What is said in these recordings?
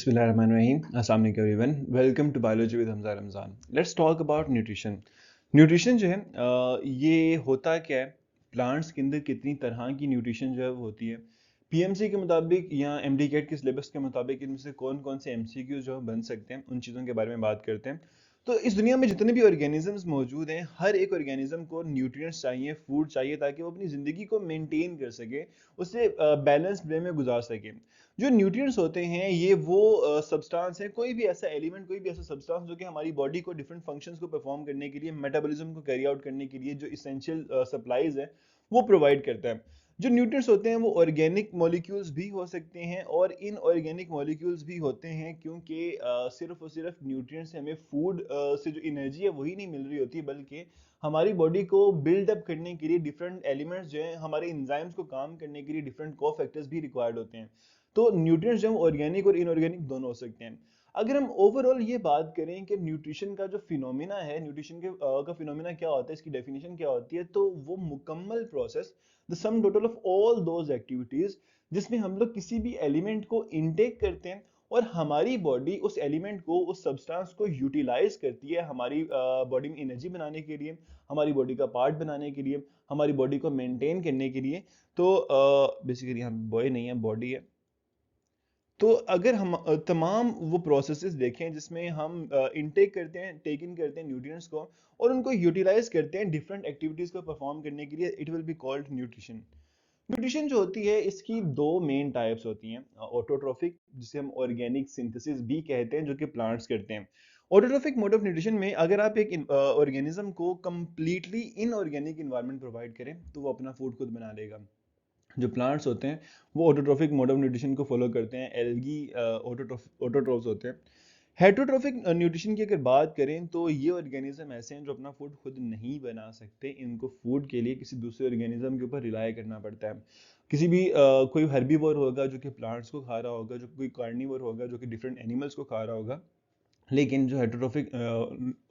Bismillahirrahmanirrahim. Assalamu alaikum everyone. Welcome to Biology with Hamza Ramzan. Let's talk about nutrition. Nutrition जो है ये होता क्या है, प्लांट्स के अंदर कितनी तरह की न्यूट्रिशन जो है वो होती है। पीएमसी के मुताबिक या एमडी कैट के सिलेबस के मुताबिक इनमें से कौन कौन से एमसीक्यू जो बन सकते हैं, उन चीज़ों के बारे में बात करते हैं। तो इस दुनिया में जितने भी ऑर्गेनिजम्स मौजूद हैं, हर एक ऑर्गेनिज्म को न्यूट्रिएंट्स चाहिए, फूड चाहिए, ताकि वो अपनी ज़िंदगी को मेंटेन कर सके, उससे बैलेंस वे में गुजार सके। जो न्यूट्रिएंट्स होते हैं ये वो सब्सटेंस है, कोई भी ऐसा एलिमेंट, कोई भी ऐसा सब्सटेंस जो कि हमारी बॉडी को डिफरेंट फंक्शंस को परफॉर्म करने के लिए, मेटाबॉलिज्म को कैरी आउट करने के लिए जो इसेंशियल सप्लाईज है वो प्रोवाइड करता है। जो न्यूट्रिएंट्स होते हैं वो ऑर्गेनिक मॉलिक्यूल्स भी हो सकते हैं और इनऑर्गेनिक मॉलिक्यूल्स भी होते हैं, क्योंकि सिर्फ और सिर्फ न्यूट्रिएंट्स से हमें फूड से जो एनर्जी है वही नहीं मिल रही होती, बल्कि हमारी बॉडी को बिल्डअप करने के लिए डिफरेंट एलिमेंट्स जो हैं, हमारे एंजाइम्स को काम करने के लिए डिफरेंट को फैक्टर्स भी रिक्वायर्ड होते हैं। तो न्यूट्रिएंट्स जो हैं ऑर्गेनिक और इनऑर्गेनिक दोनों हो सकते हैं। अगर हम ओवरऑल ये बात करें कि न्यूट्रिशन का जो फिनोमिना है, न्यूट्रिशन के का फिनोमिना क्या होता है, इसकी डेफिनेशन क्या होती है, तो वो मुकम्मल process, the sum total of all those activities जिसमें हम लोग किसी भी एलिमेंट को इनटेक करते हैं और हमारी बॉडी उस एलिमेंट को, उस सब्सटेंस को यूटिलाइज करती है हमारी बॉडी में एनर्जी बनाने के लिए, हमारी बॉडी का पार्ट बनाने के लिए, हमारी बॉडी को मेंटेन करने के लिए। तो बेसिकली यहाँ बॉय नहीं है, बॉडी है। तो अगर हम तमाम वो प्रोसेसेस देखें जिसमें हम इनटेक करते हैं, टेक इन करते हैं न्यूट्रिएंट्स को और उनको यूटिलाइज करते हैं डिफरेंट एक्टिविटीज को परफॉर्म करने के लिए, it will be called nutrition. Nutrition जो होती है इसकी दो मेन टाइप्स होती हैं। ऑटोट्रोफिक, जिसे हम ऑर्गेनिक सिंथेसिस भी कहते हैं, जो कि प्लांट्स करते हैं। ऑटोट्रोफिक मोड ऑफ न्यूट्रिशन में अगर आप एक ऑर्गेनिज्म को कंप्लीटली इनऑर्गेनिक इन्वायरमेंट प्रोवाइड करें तो वो अपना फूड खुद बना लेगा। जो प्लांट्स होते हैं वो ऑटोट्रोफिक मोड ऑफ न्यूट्रिशन को फॉलो करते हैं, एल्गी ऑटोट्रोफ्स होते हैं। हेटरोट्रोफिक न्यूट्रिशन की अगर बात करें तो ये ऑर्गेनिज्म ऐसे हैं जो अपना फूड खुद नहीं बना सकते, इनको फूड के लिए किसी दूसरे ऑर्गेनिज्म के ऊपर रिलाय करना पड़ता है। किसी भी कोई हर्बीवोर होगा जो कि प्लांट्स को खा रहा होगा, जो कोई कार्निवोर होगा जो कि डिफरेंट एनिमल्स को खा रहा होगा, लेकिन जो हेटरोट्रोफिक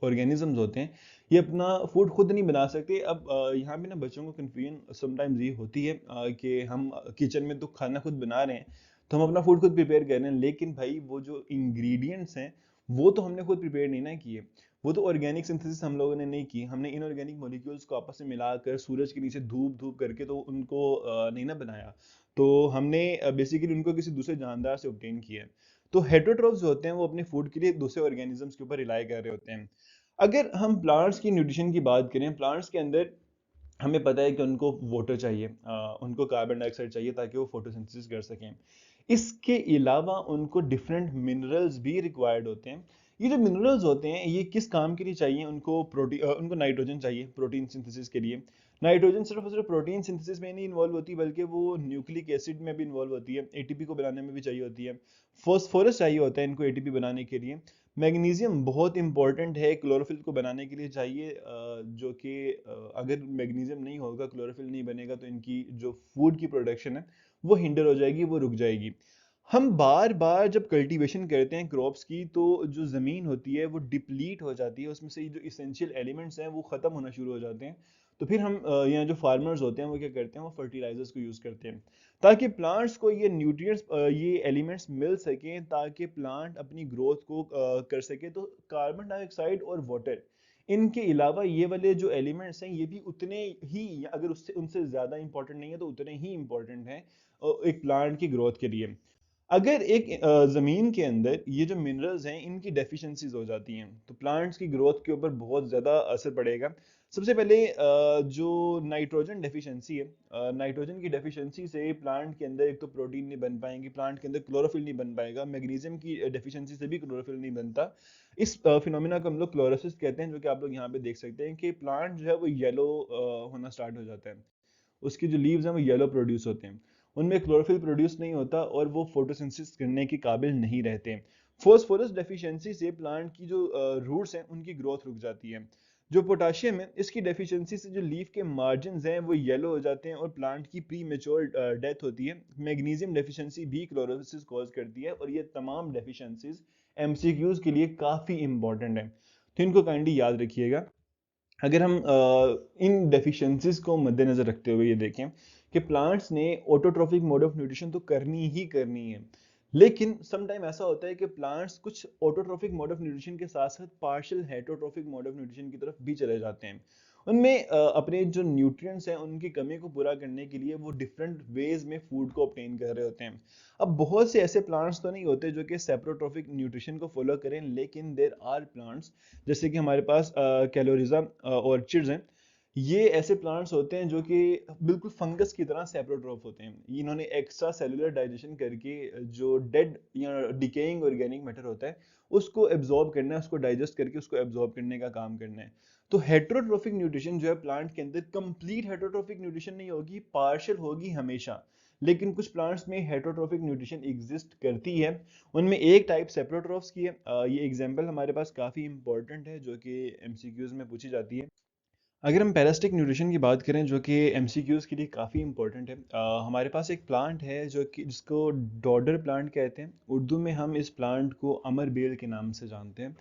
ऑर्गेनिजम्स होते हैं ये अपना फूड खुद नहीं बना सकते। अब यहाँ पे ना बच्चों को कन्फ्यूजन समटाइम्स ये होती है कि हम किचन में तो खाना खुद बना रहे हैं, तो हम अपना फूड खुद प्रिपेयर कर रहे हैं, लेकिन भाई वो जो इंग्रेडिएंट्स हैं वो तो हमने खुद प्रिपेयर नहीं ना किए। वो तो ऑर्गेनिक सिंथेसिस हम लोगों ने नहीं की, हमने इनऑर्गेनिक मॉलिक्यूल्स को आपस में मिलाकर सूरज के नीचे धूप धूप करके तो उनको नहीं ना बनाया। तो हमने बेसिकली उनको किसी दूसरे जानदार से ऑब्टेन किया है। तो हेटरोट्रोफ्स जो होते हैं वो अपने फूड के लिए दूसरे ऑर्गेनिजम्स के ऊपर रिलाई कर रहे होते हैं। अगर हम प्लांट्स की न्यूट्रिशन की बात करें, प्लांट्स के अंदर हमें पता है कि उनको वाटर चाहिए, उनको कार्बन डाइऑक्साइड चाहिए ताकि वो फोटोसिंथेसिस कर सकें। इसके अलावा उनको डिफरेंट मिनरल्स भी रिक्वायर्ड होते हैं। ये जो मिनरल्स होते हैं ये किस काम के लिए चाहिए, उनको प्रोटीन, उनको नाइट्रोजन चाहिए प्रोटीन सिंथेसिस के लिए। नाइट्रोजन सिर्फ और सिर्फ प्रोटीन सिंथेसिस में नहीं इन्वॉल्व होती, बल्कि वो न्यूक्लिक एसिड में भी इन्वॉल्व होती है, एटीपी को बनाने में भी चाहिए होती है। फॉस्फोरस चाहिए होता है इनको एटीपी बनाने के लिए। मैग्नीशियम बहुत इंपॉर्टेंट है, क्लोरोफिल को बनाने के लिए चाहिए, जो कि अगर मैग्नीशियम नहीं होगा, क्लोरोफिल नहीं बनेगा, तो इनकी जो फूड की प्रोडक्शन है वो हिंडर हो जाएगी, वो रुक जाएगी। हम बार बार जब कल्टीवेशन करते हैं क्रॉप्स की, तो जो ज़मीन होती है वो डिप्लीट हो जाती है, उसमें से जो इसेंशियल एलिमेंट्स हैं वो ख़त्म होना शुरू हो जाते हैं। तो फिर हम यहाँ जो फार्मर्स होते हैं वो क्या करते हैं, वो फर्टिलाइजर्स को यूज़ करते हैं ताकि प्लांट्स को ये न्यूट्रिएंट्स, ये एलिमेंट्स मिल सकें, ताकि प्लांट अपनी ग्रोथ को कर सके। तो कार्बन डाइऑक्साइड और वाटर, इनके अलावा ये वाले जो एलिमेंट्स हैं ये भी उतने ही, अगर उससे उनसे ज़्यादा इंपॉर्टेंट नहीं है तो उतने ही इंपॉर्टेंट हैं एक प्लांट की ग्रोथ के लिए। अगर एक ज़मीन के अंदर ये जो मिनरल्स हैं इनकी डेफिशिएंसीज हो जाती हैं तो प्लांट्स की ग्रोथ के ऊपर बहुत ज़्यादा असर पड़ेगा। सबसे पहले जो नाइट्रोजन डेफिशिएंसी है, नाइट्रोजन की डेफिशिएंसी से प्लांट के अंदर एक तो प्रोटीन नहीं बन पाएंगी, प्लांट के अंदर क्लोरोफिल नहीं बन पाएगा, मैग्नीशियम की डेफिशिएंसी से भी क्लोरोफिल नहीं बनता। इस फिनोमिना को हम लोग क्लोरोसिस कहते हैं, जो कि आप लोग यहाँ पे देख सकते हैं कि प्लांट जो है वो येलो होना स्टार्ट हो जाता है, उसकी जो लीव्स हैं वो येलो प्रोड्यूस होते हैं, उनमें क्लोरोफिल प्रोड्यूस नहीं होता और वो फोटोसिंथेसिस करने के काबिल नहीं रहते। फॉस्फोरस डेफिशिएंसी से प्लांट की जो रूट्स हैं उनकी ग्रोथ रुक जाती है। जो पोटाशियम है इसकी डेफिशिएंसी से जो लीफ के मार्जिन हैं वो येलो हो जाते हैं और प्लांट की प्री मेच्योर डेथ होती है। मैग्नीशियम डेफिशिएंसी भी क्लोरोसिस कॉज करती है, और ये तमाम डेफिशिएंसीज एमसीक्यूज के लिए काफ़ी इंपॉर्टेंट है, तो इनको काइंडली याद रखिएगा। अगर हम इन डेफिशिएंसीज को मद्देनजर रखते हुए ये देखें कि प्लांट्स ने ऑटोट्रोफिक मोड ऑफ न्यूट्रिशन तो करनी ही करनी है, लेकिन सम टाइम ऐसा होता है कि प्लांट्स कुछ ऑटोट्रॉफिक मोड ऑफ न्यूट्रिशन के साथ साथ partial heterotrophic mode of nutrition की तरफ भी चले जाते हैं। उनमें अपने जो न्यूट्रिएंट्स हैं उनकी कमी को पूरा करने के लिए वो डिफरेंट वेज में फूड को ऑब्टेन कर रहे होते हैं। अब बहुत से ऐसे प्लांट्स तो नहीं होते जो कि सेप्रोट्रॉफिक न्यूट्रिशन को फॉलो करें, लेकिन देर आर प्लांट्स, जैसे कि हमारे पास कैलोरिजा ऑर्चिड्स हैं। ये ऐसे प्लांट्स होते हैं जो कि बिल्कुल फंगस की तरह सेप्रोट्रॉफ होते हैं। इन्होंने एक्स्ट्रा सेलुलर डाइजेशन करके जो डेड या डिकेइंग ऑर्गेनिक मैटर होता है उसको एब्जॉर्ब करना है, उसको डाइजेस्ट करके उसको एब्जॉर्ब करने का काम करना है। तो हेटरोट्रोफिक न्यूट्रिशन जो है प्लांट के अंदर, कंप्लीट हेटरोट्रोफिक न्यूट्रिशन नहीं होगी, पार्शियल होगी हमेशा। लेकिन कुछ प्लांट्स में हेटरोट्रोफिक न्यूट्रिशन एग्जिस्ट करती है। उनमें एक टाइप सेप्रोट्रॉफ्स की है। ये एग्जांपल हमारे पास काफ़ी इंपॉर्टेंट है जो कि एमसीक्यूज में पूछी जाती है। अगर हम पैरासिटिक न्यूट्रिशन की बात करें जो कि एमसीक्यूज के लिए काफ़ी इंपॉर्टेंट है, हमारे पास एक प्लांट है जो कि जिसको डॉडर प्लांट कहते हैं। उर्दू में हम इस प्लांट को अमर बेल के नाम से जानते हैं।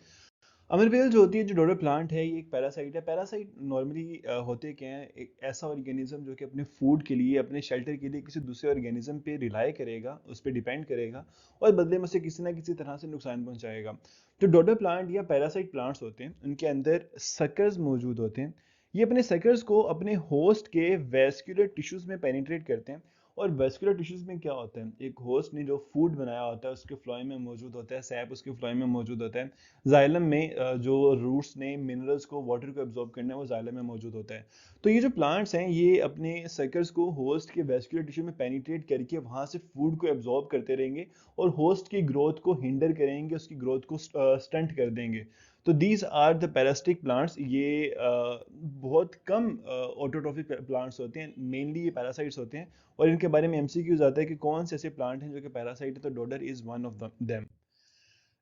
अमर बेल जो होती है, जो डोडो प्लांट है, ये एक पैरासाइट है। पैरासाइट नॉर्मली होते क्या है, एक ऐसा ऑर्गेनिज्म जो कि अपने फूड के लिए, अपने शेल्टर के लिए किसी दूसरे ऑर्गेनिज्म पे रिलाई करेगा, उस पर डिपेंड करेगा और बदले में उसे किसी ना किसी तरह से नुकसान पहुंचाएगा। जो डोडो प्लांट या पैरासाइट प्लांट्स होते हैं उनके अंदर सकर्स मौजूद होते हैं। ये अपने सकर्स को अपने होस्ट के वेस्कुलर टिश्यूज में पेनिट्रेट करते हैं। और वेस्कुलर टिश्यूज में क्या होता है, एक होस्ट ने जो फूड बनाया होता है उसके फ्लोएम में मौजूद होता है, सैप उसके फ्लोएम में मौजूद होता है। जाइलम में जो रूट्स ने मिनरल्स को, वाटर को एब्जॉर्ब करना है, वो जाइलम में मौजूद होता है। तो ये जो प्लांट्स हैं ये अपने सकर्स को होस्ट के वेस्कुलर टिश्यू में पेनिट्रेट करके वहां से फूड को एब्जॉर्ब करते रहेंगे और होस्ट की ग्रोथ को हिंडर करेंगे, उसकी ग्रोथ को स्टंट कर देंगे। तो these are the parasitic plants. ये बहुत कम ऑटोट्रॉफिक प्लांट्स होते हैं, मेनली ये पैरासाइट्स होते हैं। और इनके बारे में एमसीक्यूज आता है कि कौन से ऐसे प्लांट हैं जो कि पैरासाइट है, तो dodder is one of them.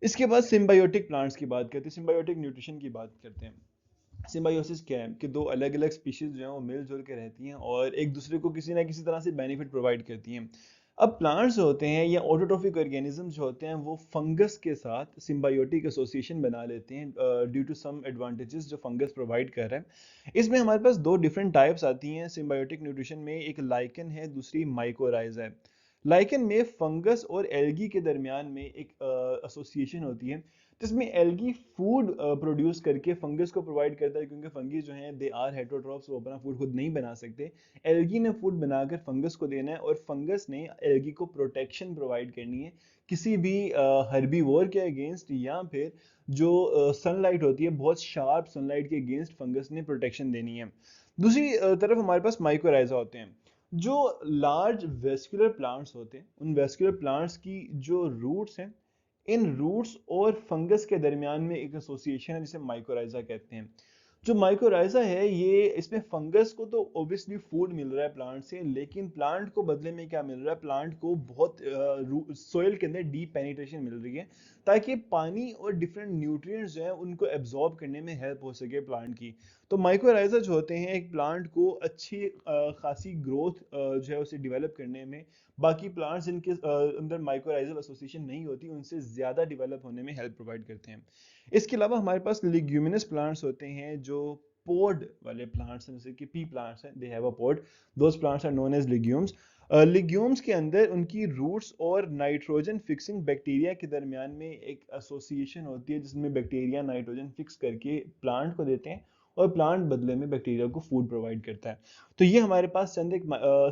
इसके बाद सिम्बायोटिक प्लांट्स की बात करते हैं, सिम्बायोटिक न्यूट्रिशन की बात करते हैं। सिम्बायोसिस क्या है कि दो अलग अलग स्पीशीज जो हैं वो मिलजुल के रहती हैं और एक दूसरे को किसी ना किसी तरह से बेनिफिट प्रोवाइड करती हैं। अब प्लांट्स जो होते हैं या ऑटोट्रोफिक ऑर्गेनिजम्स जो होते हैं वो फंगस के साथ सिम्बायोटिक एसोसिएशन बना लेते हैं ड्यू टू सम एडवांटेजेस जो फंगस प्रोवाइड कर रहा है। इसमें हमारे पास दो डिफरेंट टाइप्स आती हैं सिम्बायोटिक न्यूट्रिशन में, एक लाइकन है, दूसरी माइकोराइजा है। लाइकन में फंगस और एल्गी के दरमियान में एक एसोसिएशन होती है जिसमें एल्गी फूड प्रोड्यूस करके फंगस को प्रोवाइड करता है, क्योंकि फंगी जो हैं दे आर हेटरोट्रॉफ्स, वो अपना फूड खुद नहीं बना सकते। एल्गी ने फूड बनाकर फंगस को देना है और फंगस ने एल्गी को प्रोटेक्शन प्रोवाइड करनी है किसी भी हर्बीवोर के अगेंस्ट, या फिर जो सनलाइट होती है, बहुत शार्प सनलाइट के अगेंस्ट फंगस ने प्रोटेक्शन देनी है। दूसरी तरफ हमारे पास माइकोराइजा होते हैं जो लार्ज वेस्कुलर प्लांट्स होते हैं। उन वेस्कुलर प्लांट्स की जो रूट्स हैं, इन रूट्स और फंगस के दरमियान में एक एसोसिएशन है जिसे माइकोराइजा कहते हैं। जो माइकोराइजा है ये, इसमें फंगस को तो ऑब्वियसली फूड मिल रहा है प्लांट से, लेकिन प्लांट को बदले में क्या मिल रहा है, प्लांट को बहुत सोइल के अंदर डीप पेनिट्रेशन मिल रही है ताकि पानी और डिफरेंट न्यूट्रिएंट्स जो है उनको एब्जॉर्ब करने में हेल्प हो सके प्लांट की। तो माइकोराइजा जो होते हैं एक प्लांट को अच्छी खासी ग्रोथ जो है उसे डेवलप करने में, बाकी प्लांट्स जिनके अंदर माइकोराइजल एसोसिएशन नहीं होती उनसे ज्यादा डेवलप होने में हेल्प प्रोवाइड करते हैं। इसके अलावा हमारे पास लिग्यूमिनस प्लांट्स होते हैं जो पोड वाले प्लांट्स हैं, जैसे कि पी प्लांट्स हैं, they have a pod, those plants are known as legumes. Legumes के अंदर उनकी रूट्स और नाइट्रोजन फिक्सिंग बैक्टीरिया के दरमियान में एक एसोसिएशन होती है जिसमें बैक्टीरिया नाइट्रोजन फिक्स करके प्लांट को देते हैं और प्लांट बदले में बैक्टीरिया को फूड प्रोवाइड करता है। तो ये हमारे पास चंद एक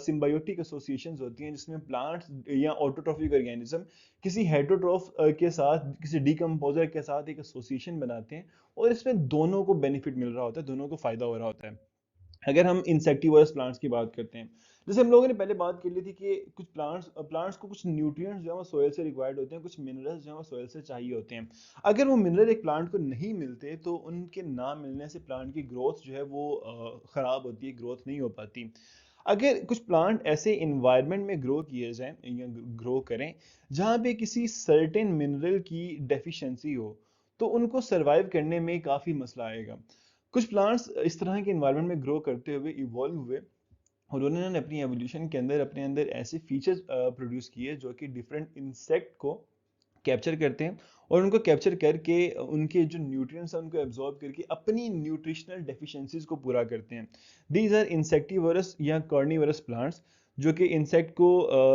सिम्बायोटिक एसोसिएशंस होती हैं जिसमें प्लांट्स या ऑटोट्रॉफिक ऑर्गेनिज्म किसी हेटरोट्रॉफ के साथ, किसी डिकम्पोजर के साथ एक एसोसिएशन बनाते हैं और इसमें दोनों को बेनिफिट मिल रहा होता है, दोनों को फायदा हो रहा होता है। अगर हम इंसेक्टिवर्स प्लांट्स की बात करते हैं, जैसे हम लोगों ने पहले बात कर ली थी कि कुछ प्लांट्स को कुछ न्यूट्रिएंट्स जो है वो सोयल से रिक्वायर्ड होते हैं, कुछ मिनरल्स जो है वो सोयल से चाहिए होते हैं। अगर वो मिनरल एक प्लांट को नहीं मिलते तो उनके ना मिलने से प्लांट की ग्रोथ जो है वो खराब होती है, ग्रोथ नहीं हो पाती। अगर कुछ प्लांट ऐसे इन्वायरमेंट में ग्रो किए जाएं या ग्रो करें जहाँ पे किसी सर्टेन मिनरल की डेफिशिएंसी हो, तो उनको सरवाइव करने में काफ़ी मसला आएगा। कुछ प्लांट्स इस तरह के इन्वायरमेंट में ग्रो करते हुए इवॉल्व हुए और उन्होंने अपनी एवोल्यूशन के अंदर अपने अंदर ऐसे फीचर्स प्रोड्यूस किए जो कि डिफरेंट इंसेक्ट को कैप्चर करते हैं और उनको कैप्चर करके उनके जो न्यूट्रिएंट्स हैं उनको एब्जॉर्ब करके अपनी न्यूट्रिशनल डेफिशिएंसीज को पूरा करते हैं। दीज आर इंसेक्टिवरस या कार्निवरस प्लांट्स। जो कि इंसेक्ट को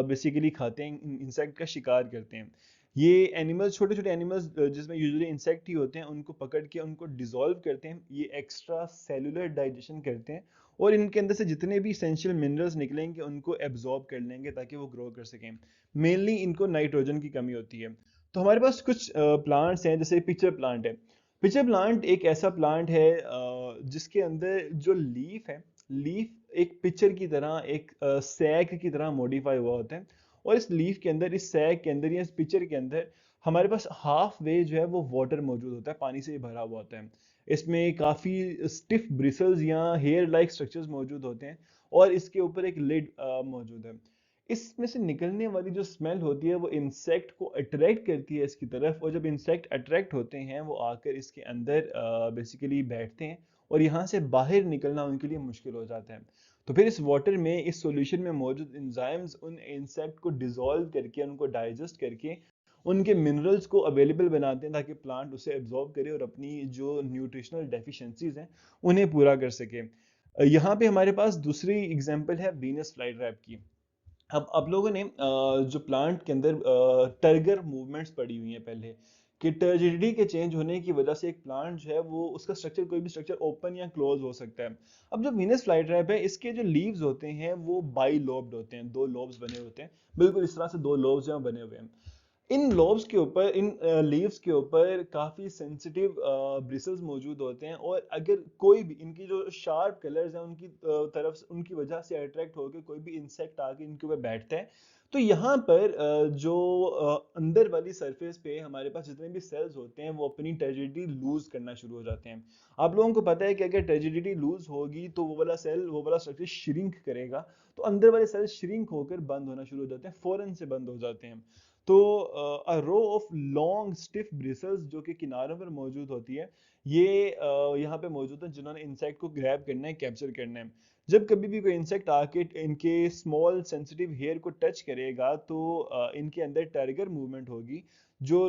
बेसिकली खाते हैं, इंसेक्ट का शिकार करते हैं। ये एनिमल्स, छोटे छोटे एनिमल्स जिसमें यूजुअली इंसेक्ट ही होते हैं, उनको पकड़ के उनको डिसॉल्व करते हैं। ये एक्स्ट्रा सेलुलर डाइजेशन करते हैं और इनके अंदर से जितने भी इसेंशियल मिनरल्स निकलेंगे उनको एब्जॉर्ब कर लेंगे ताकि वो ग्रो कर सकें। मेनली इनको नाइट्रोजन की कमी होती है। तो हमारे पास कुछ प्लांट्स हैं, जैसे पिचर प्लांट है। पिचर प्लांट एक ऐसा प्लांट है जिसके अंदर जो लीफ है, लीफ एक पिचर की तरह, एक सैक की तरह मॉडिफाई हुआ होता है। और इस लीफ के अंदर, इस सैक के अंदर या इस पिचर के अंदर हमारे पास हाफ वे जो है वो वाटर मौजूद होता है, पानी से भरा हुआ होता है। इसमें काफी स्टिफ ब्रिसल्स या हेयर लाइक स्ट्रक्चर्स मौजूद होते हैं और इसके ऊपर एक लिड मौजूद है। इसमें से निकलने वाली जो स्मेल होती है वो इंसेक्ट को अट्रैक्ट करती है इसकी तरफ, और जब इंसेक्ट अट्रैक्ट होते हैं वो आकर इसके अंदर बेसिकली बैठते हैं और यहाँ से बाहर निकलना उनके लिए मुश्किल हो जाता है। तो फिर इस वाटर में, इस सॉल्यूशन में मौजूद एंजाइम्स उन इंसेक्ट को डिसॉल्व करके, उनको डाइजेस्ट करके उनके मिनरल्स को अवेलेबल बनाते हैं ताकि प्लांट उसे एब्जॉर्ब करे और अपनी जो न्यूट्रिशनल डेफिशिएंसीज हैं उन्हें पूरा कर सके। यहाँ पे हमारे पास दूसरी एग्जांपल है वीनस फ्लाईट्रैप की। अब आप लोगों ने जो प्लांट के अंदर टर्गर मूवमेंट्स पड़ी हुई हैं पहले, कि टर्जिडिटी के चेंज होने की वजह से एक प्लांट जो है वो, उसका स्ट्रक्चर, कोई भी स्ट्रक्चर ओपन या क्लोज हो सकता है। अब जो वीनस फ्लाईट्रैप है, इसके जो लीव्स होते हैं वो बाई लोब्ड होते हैं, दो लोब्स बने होते हैं, बिल्कुल इस तरह से दो लोब्स यहाँ बने हुए हैं। इन लोब्स के ऊपर, इन लीव्स के ऊपर काफी सेंसिटिव ब्रिसल्स मौजूद होते हैं, और अगर कोई भी इनकी जो शार्प कलर्स हैं उनकी तरफ से, उनकी वजह से अट्रैक्ट होकर कोई भी इंसेक्ट आके इनके ऊपर बैठता है, तो यहाँ पर जो अंदर वाली सरफेस पे हमारे पास जितने भी सेल्स होते हैं वो अपनी टर्जिडिटी लूज करना शुरू हो जाते हैं। आप लोगों को पता है कि अगर टर्जिडिटी लूज होगी तो वो वाला सेल, वो वाला स्ट्रक्चर श्रिंक करेगा, तो अंदर वाले सेल श्रिंक होकर बंद होना शुरू हो जाते हैं, फौरन से बंद हो जाते हैं। तो a row of long stiff bristles जो कि किनारों पर मौजूद होती है, ये यहाँ पे मौजूद है, जिन्होंने इंसेक्ट को ग्रैब करना है, कैप्चर करना है। जब कभी भी कोई इंसेक्ट आके इनके स्मॉल सेंसिटिव हेयर को टच करेगा तो इनके अंदर टारगर मूवमेंट होगी। जो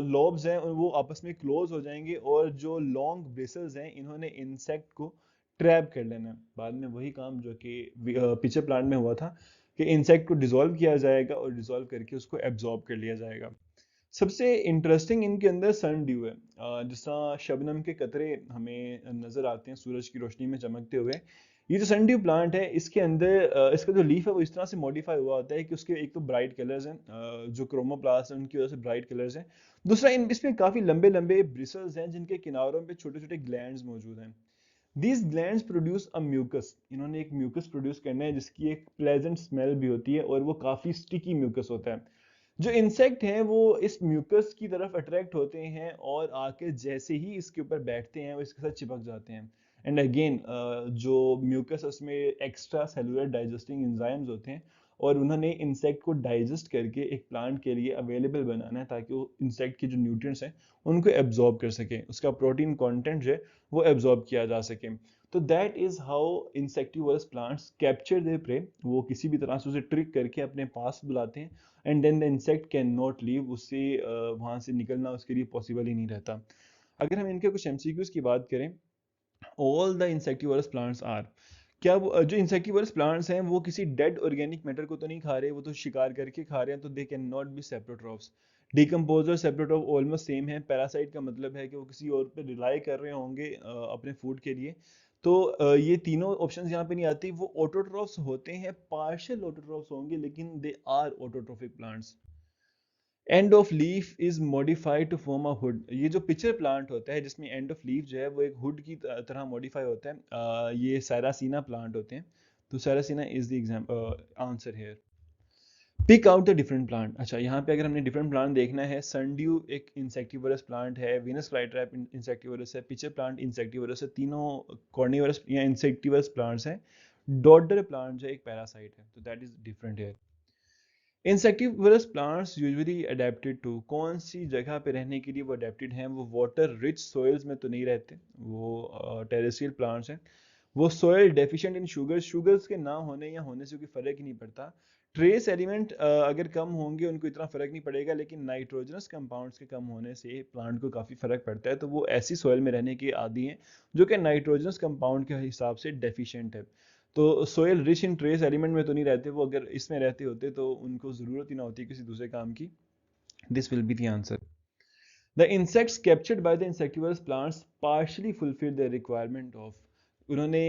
लॉब्स हैं वो आपस में क्लोज हो जाएंगे और जो लॉन्ग ब्रिसल्स हैं इन्होंने इंसेक्ट को ट्रैप कर लेना है। बाद में वही काम जो कि पिचर प्लांट में हुआ था, कि इंसेक्ट को डिसॉल्व किया जाएगा और डिसॉल्व करके उसको एब्जॉर्ब कर लिया जाएगा। सबसे इंटरेस्टिंग इनके अंदर सन ड्यू है। जिस तरह शबनम के कतरे हमें नजर आते हैं सूरज की रोशनी में चमकते हुए, ये जो सन ड्यू प्लांट है इसके अंदर इसका जो लीफ है वो इस तरह से मॉडिफाई हुआ होता है कि उसके एक तो ब्राइट कलर्स हैं, जो क्रोमोप्लास्ट है उनकी वजह से ब्राइट कलर्स हैं। दूसरा, इन इसमें काफी लंबे लंबे ब्रिसल्स हैं जिनके किनारों पे छोटे छोटे ग्लैंड्स मौजूद हैं। These glands produce a mucus। इन्होंने एक म्यूकस प्रोड्यूस करना है जिसकी एक प्लेजेंट स्मेल भी होती है और वो काफी स्टिकी म्यूकस होता है। जो इंसेक्ट हैं वो इस म्यूकस की तरफ अट्रैक्ट होते हैं और आके जैसे ही इसके ऊपर बैठते हैं वो इसके साथ चिपक जाते हैं। एंड अगेन जो म्यूकस, उसमें एक्स्ट्रा सेलुलर डाइजेस्टिंग एंजाइम्स होते हैं और उन्होंने इंसेक्ट को डाइजेस्ट करके एक प्लांट के लिए अवेलेबल बनाना है ताकि वो इंसेक्ट की जो न्यूट्रिएंट्स हैं उनको एब्जॉर्ब कर सके, उसका प्रोटीन कंटेंट जो है वो एब्जॉर्ब किया जा सके। तो that is how insectivorous plants capture there pray. वो किसी भी तरह से उसे ट्रिक करके अपने पास बुलाते हैं and then the insect can not leave. उससे वहां से निकलना उसके लिए पॉसिबल ही नहीं रहता। अगर हम इनके कुछ एमसीक्यूज की बात करें, all the insectivorous plants are, क्या वो जो इंसेक्टिवोरस प्लांट्स हैं वो किसी डेड ऑर्गेनिक मैटर को तो नहीं खा रहे, वो तो शिकार करके खा रहे हैं, तो they can not be saprotrophs. Decomposer, saprotroph almost same है। पैरासाइट का मतलब है कि वो किसी और पे रिलाई कर रहे होंगे अपने फूड के लिए। तो ये तीनों ऑप्शंस यहाँ पे नहीं आती। वो ऑटोट्रॉफ्स होते हैं, पार्शियल ऑटोट्रॉफ्स होंगे, लेकिन they are autotrophic plants. End of leaf is modified to form a hood. ये जो पिक्चर प्लांट होता है जिसमें एंड ऑफ लीफ जो है वो एक हुड की तरह मॉडिफाई होता है, ये सैरासीना प्लांट होते हैं। तो sarracenia is the example answer here. Pick out the different plant. अच्छा, यहाँ पे अगर हमने डिफरेंट प्लांट देखना है, सनड्यू एक इंसेक्टिवरस प्लांट है, वीनस फ्लाईट्रैप इंसेक्टिवरस है, पिचर प्लांट इंसेक्टिवरस है, तीनों कॉर्निवरस या इंसेक्टिवरस प्लांट्स हैं। डॉडर प्लांट जो है एक पैरासाइट है, तो दैट इज डिफरेंट है। Insectivorous plants usually adapted to, कौन सी जगह पे रहने के लिए वो अडेप्टेड हैं? वो वाटर रिच सॉइल्स में तो नहीं रहते, वो टेरेस्ट्रियल प्लांट्स हैं। वो soil deficient in sugars, sugars के ना होने या होने से कोई फर्क ही नहीं पड़ता। ट्रेस एलिमेंट अगर कम होंगे उनको इतना फर्क नहीं पड़ेगा, लेकिन नाइट्रोजनस कंपाउंड्स के कम होने से प्लांट को काफी फर्क पड़ता है। तो वो ऐसी सॉइल में रहने के आदी हैं जो कि नाइट्रोजनस कंपाउंड के हिसाब से डेफिशिएंट है। तो soil rich in trace element में तो नहीं रहते, वो अगर इसमें रहते होते तो उनको ज़रूरत ही ना होती किसी दूसरे काम की। This will be the answer. The insects captured by the insectivorous plants partially fulfill their requirement of, उन्होंने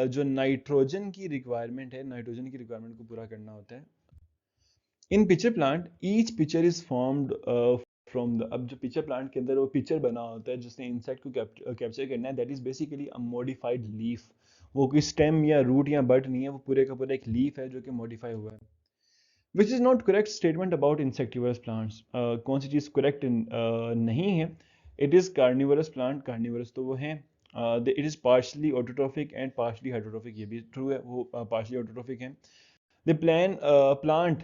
जो नाइट्रोजन की रिक्वायरमेंट है, नाइट्रोजन की रिक्वायरमेंट को पूरा करना होता है। In pitcher plant each pitcher is formed from the, अब जो पिचर प्लांट के अंदर वो पिचर बना होता है जिसने इंसेक्ट को कैप्चर करना है, that is basically a modified leaf. वो कोई स्टेम या रूट या बट नहीं है, वो पूरे का पूरा एक लीफ है जो कि मॉडिफाई हुआ है। Which is not correct statement about insectivorous plants. कौन सी चीज़ करेक्ट नहीं है? It is carnivorous plant, carnivorous तो वो हैं। It is partially autotrophic and partially heterotrophic, ये भी ट्रू है, वो पार्शली ऑटोट्रॉफिक हैं। The plant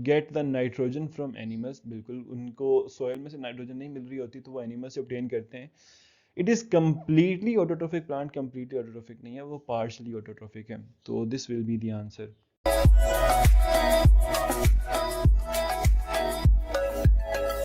get the nitrogen from animals, बिल्कुल उनको सॉयल में से नाइट्रोजन नहीं मिल रही होती तो वो एनिमल से ऑब्टेन करते हैं। It is completely autotrophic plant, completely autotrophic नहीं है, वो पार्शली ऑटोट्रॉफिक है। तो this will be the answer.